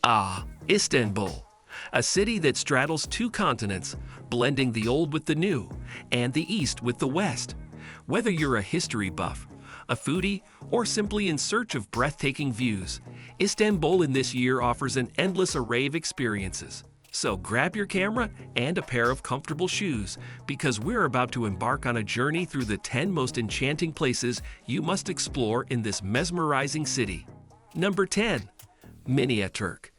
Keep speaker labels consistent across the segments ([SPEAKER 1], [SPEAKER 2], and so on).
[SPEAKER 1] Ah, Istanbul, a city that straddles two continents, blending the old with the new and the east with the west. Whether you're a history buff, a foodie, or simply in search of breathtaking views, Istanbul in this year offers an endless array of experiences. So grab your camera and a pair of comfortable shoes, because we're about to embark on a journey through the 10 most enchanting places you must explore in this mesmerizing city. Number 10. Miniatürk.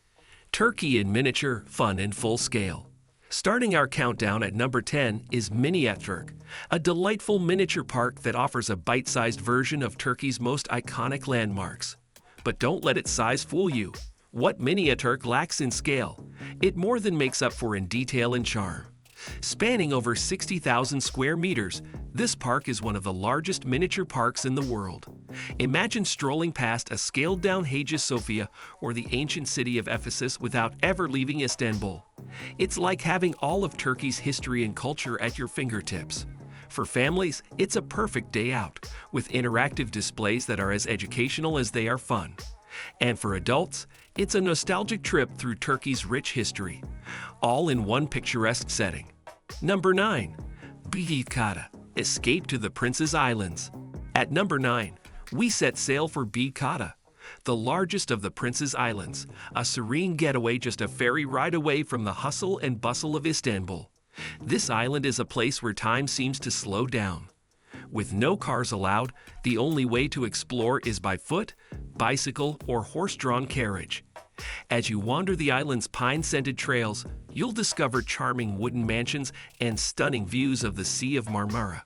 [SPEAKER 1] Turkey in miniature, fun in full scale. Starting our countdown at number 10 is Miniatürk, a delightful miniature park that offers a bite-sized version of Turkey's most iconic landmarks. But don't let its size fool you. What Miniatürk lacks in scale, it more than makes up for in detail and charm. Spanning over 60,000 square meters, this park is one of the largest miniature parks in the world. Imagine strolling past a scaled-down Hagia Sophia or the ancient city of Ephesus without ever leaving Istanbul. It's like having all of Turkey's history and culture at your fingertips. For families, it's a perfect day out, with interactive displays that are as educational as they are fun. And for adults, it's a nostalgic trip through Turkey's rich history, all in one picturesque setting. Number 9. Büyükada. Escape to the Prince's Islands. At number 9, we set sail for Büyükada, the largest of the Prince's Islands, a serene getaway just a ferry ride away from the hustle and bustle of Istanbul. This island is a place where time seems to slow down. With no cars allowed, the only way to explore is by foot, bicycle, or horse-drawn carriage. As you wander the island's pine-scented trails, you'll discover charming wooden mansions and stunning views of the Sea of Marmara.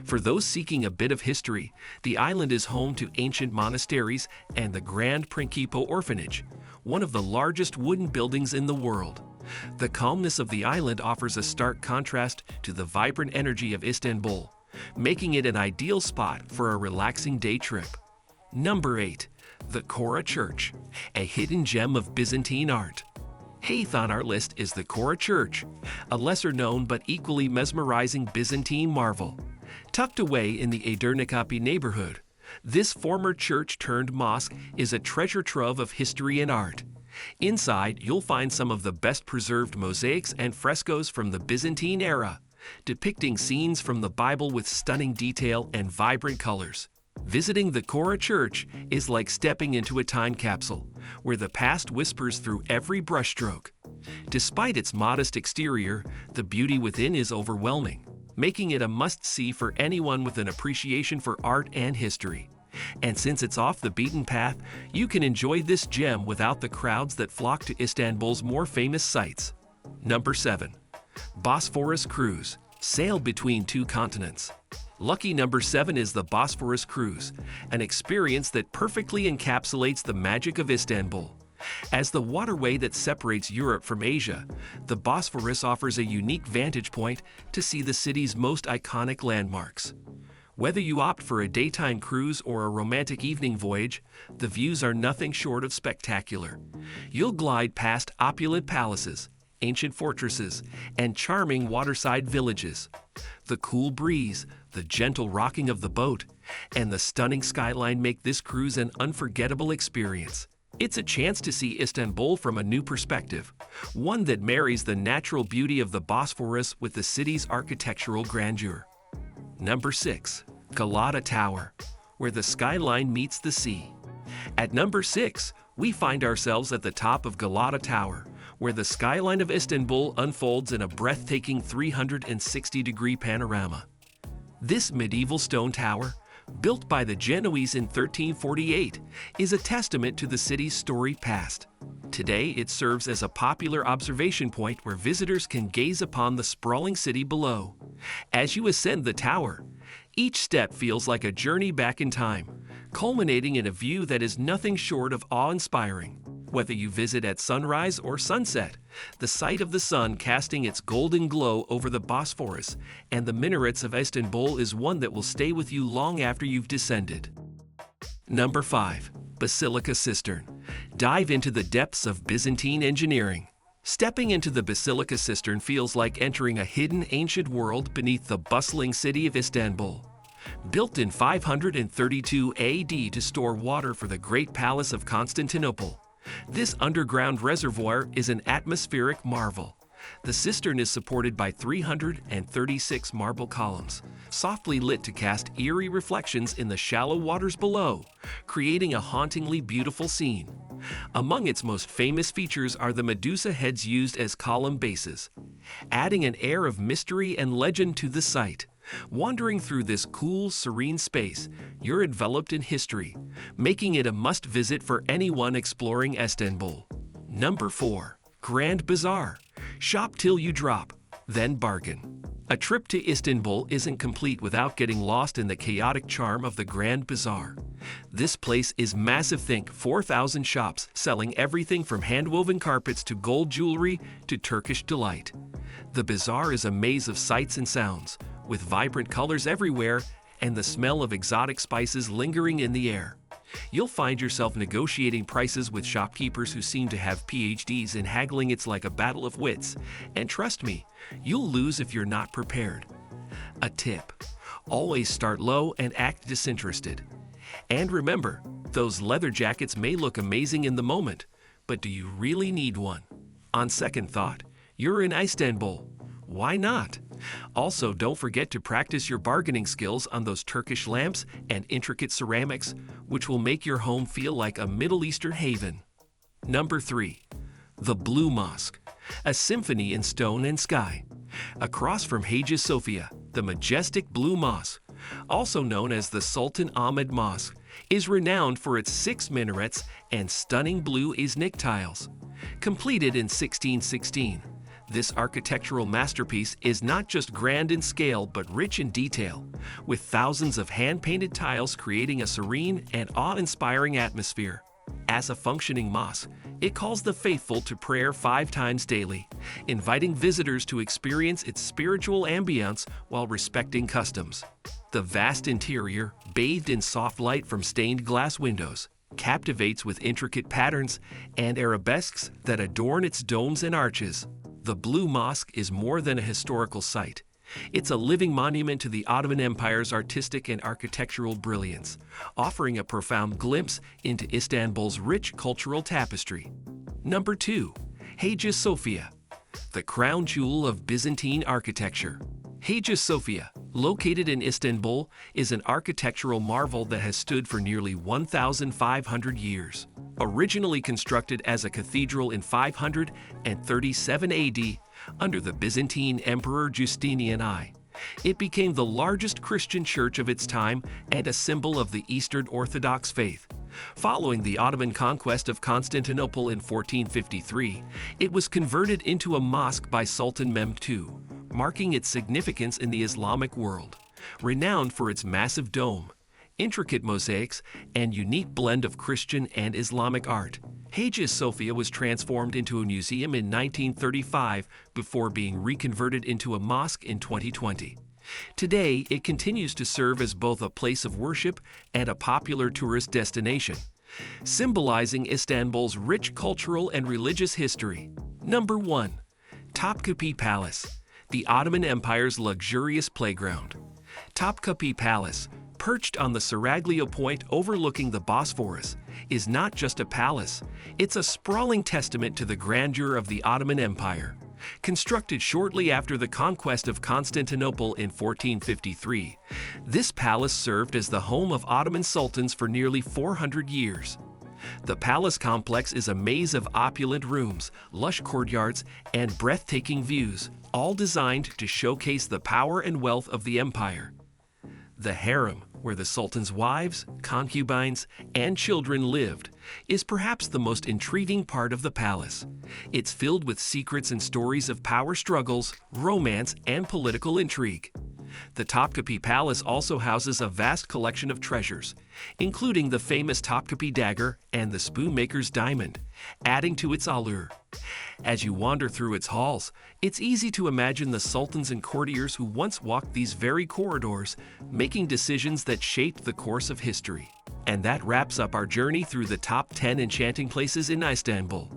[SPEAKER 1] For those seeking a bit of history, the island is home to ancient monasteries and the Grand Principe Orphanage, one of the largest wooden buildings in the world. The calmness of the island offers a stark contrast to the vibrant energy of Istanbul, making it an ideal spot for a relaxing day trip. Number 8. The Chora Church, a hidden gem of Byzantine art. Eighth on our list is the Chora Church, a lesser-known but equally mesmerizing Byzantine marvel. Tucked away in the Edirnekapi neighborhood, this former church-turned-mosque is a treasure trove of history and art. Inside, you'll find some of the best-preserved mosaics and frescoes from the Byzantine era, depicting scenes from the Bible with stunning detail and vibrant colors. Visiting the Chora Church is like stepping into a time capsule, where the past whispers through every brushstroke. Despite its modest exterior, the beauty within is overwhelming, making it a must-see for anyone with an appreciation for art and history. And since it's off the beaten path, you can enjoy this gem without the crowds that flock to Istanbul's more famous sites. Number 7. Bosphorus Cruise. Sail between two continents. Lucky number 7 is the Bosphorus Cruise, an experience that perfectly encapsulates the magic of Istanbul. As the waterway that separates Europe from Asia, the Bosphorus offers a unique vantage point to see the city's most iconic landmarks. Whether you opt for a daytime cruise or a romantic evening voyage, the views are nothing short of spectacular. You'll glide past opulent palaces, ancient fortresses, and charming waterside villages. The cool breeze, the gentle rocking of the boat, and the stunning skyline make this cruise an unforgettable experience. It's a chance to see Istanbul from a new perspective, one that marries the natural beauty of the Bosphorus with the city's architectural grandeur. Number 6. Galata Tower, where the skyline meets the sea. At number 6, we find ourselves at the top of Galata Tower, where the skyline of Istanbul unfolds in a breathtaking 360-degree panorama. This medieval stone tower, built by the Genoese in 1348, is a testament to the city's storied past. Today, it serves as a popular observation point where visitors can gaze upon the sprawling city below. As you ascend the tower, each step feels like a journey back in time, culminating in a view that is nothing short of awe-inspiring. Whether you visit at sunrise or sunset, the sight of the sun casting its golden glow over the Bosphorus and the minarets of Istanbul is one that will stay with you long after you've descended. Number 5. Basilica Cistern. Dive into the depths of Byzantine engineering. Stepping into the Basilica Cistern feels like entering a hidden ancient world beneath the bustling city of Istanbul. Built in 532 AD to store water for the Great Palace of Constantinople, This underground reservoir is an atmospheric marvel. The cistern is supported by 336 marble columns, softly lit to cast eerie reflections in the shallow waters below, creating a hauntingly beautiful scene. Among its most famous features are the Medusa heads used as column bases, adding an air of mystery and legend to the site. Wandering through this cool, serene space, you're enveloped in history, making it a must-visit for anyone exploring Istanbul. Number 4. Grand Bazaar. Shop till you drop, then bargain. A trip to Istanbul isn't complete without getting lost in the chaotic charm of the Grand Bazaar. This place is massive. Think 4,000 shops selling everything from hand-woven carpets to gold jewelry to Turkish delight. The bazaar is a maze of sights and sounds, with vibrant colors everywhere and the smell of exotic spices lingering in the air. You'll find yourself negotiating prices with shopkeepers who seem to have PhDs in haggling. It's like a battle of wits, and trust me, you'll lose if you're not prepared. A tip: always start low and act disinterested. And remember, those leather jackets may look amazing in the moment, but do you really need one? On second thought, you're in Istanbul. Why not? Also, don't forget to practice your bargaining skills on those Turkish lamps and intricate ceramics, which will make your home feel like a Middle Eastern haven. Number 3. The Blue Mosque, a symphony in stone and sky. Across from Hagia Sophia, the majestic Blue Mosque, also known as the Sultan Ahmed Mosque, is renowned for its 6 minarets and stunning blue Iznik tiles. Completed in 1616, this architectural masterpiece is not just grand in scale but rich in detail, with thousands of hand-painted tiles creating a serene and awe-inspiring atmosphere. As a functioning mosque, it calls the faithful to prayer 5 times daily, inviting visitors to experience its spiritual ambience while respecting customs. The vast interior, bathed in soft light from stained glass windows, captivates with intricate patterns and arabesques that adorn its domes and arches. The Blue Mosque is more than a historical site. It's a living monument to the Ottoman Empire's artistic and architectural brilliance, offering a profound glimpse into Istanbul's rich cultural tapestry. Number 2. Hagia Sophia, the crown jewel of Byzantine architecture. Hagia Sophia, located in Istanbul, is an architectural marvel that has stood for nearly 1,500 years. Originally constructed as a cathedral in 537 AD under the Byzantine Emperor Justinian I, it became the largest Christian church of its time and a symbol of the Eastern Orthodox faith. Following the Ottoman conquest of Constantinople in 1453, it was converted into a mosque by Sultan Mehmed II, marking its significance in the Islamic world. Renowned for its massive dome, intricate mosaics, and unique blend of Christian and Islamic art, Hagia Sophia was transformed into a museum in 1935 before being reconverted into a mosque in 2020. Today, it continues to serve as both a place of worship and a popular tourist destination, symbolizing Istanbul's rich cultural and religious history. Number 1. Topkapi Palace, the Ottoman Empire's luxurious playground. Topkapi Palace, perched on the Seraglio Point overlooking the Bosphorus, is not just a palace, it's a sprawling testament to the grandeur of the Ottoman Empire. Constructed shortly after the conquest of Constantinople in 1453, this palace served as the home of Ottoman sultans for nearly 400 years. The palace complex is a maze of opulent rooms, lush courtyards, and breathtaking views, all designed to showcase the power and wealth of the empire. The harem, where the sultan's wives, concubines, and children lived, is perhaps the most intriguing part of the palace. It's filled with secrets and stories of power struggles, romance, and political intrigue. The Topkapi Palace also houses a vast collection of treasures, including the famous Topkapi dagger and the spoonmaker's diamond, adding to its allure. As you wander through its halls, it's easy to imagine the sultans and courtiers who once walked these very corridors, making decisions that shaped the course of history. And that wraps up our journey through the top 10 enchanting places in Istanbul.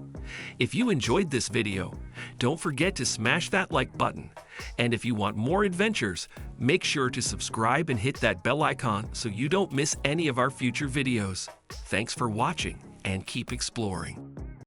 [SPEAKER 1] If you enjoyed this video, don't forget to smash that like button. And if you want more adventures, make sure to subscribe and hit that bell icon so you don't miss any of our future videos. Thanks for watching and keep exploring.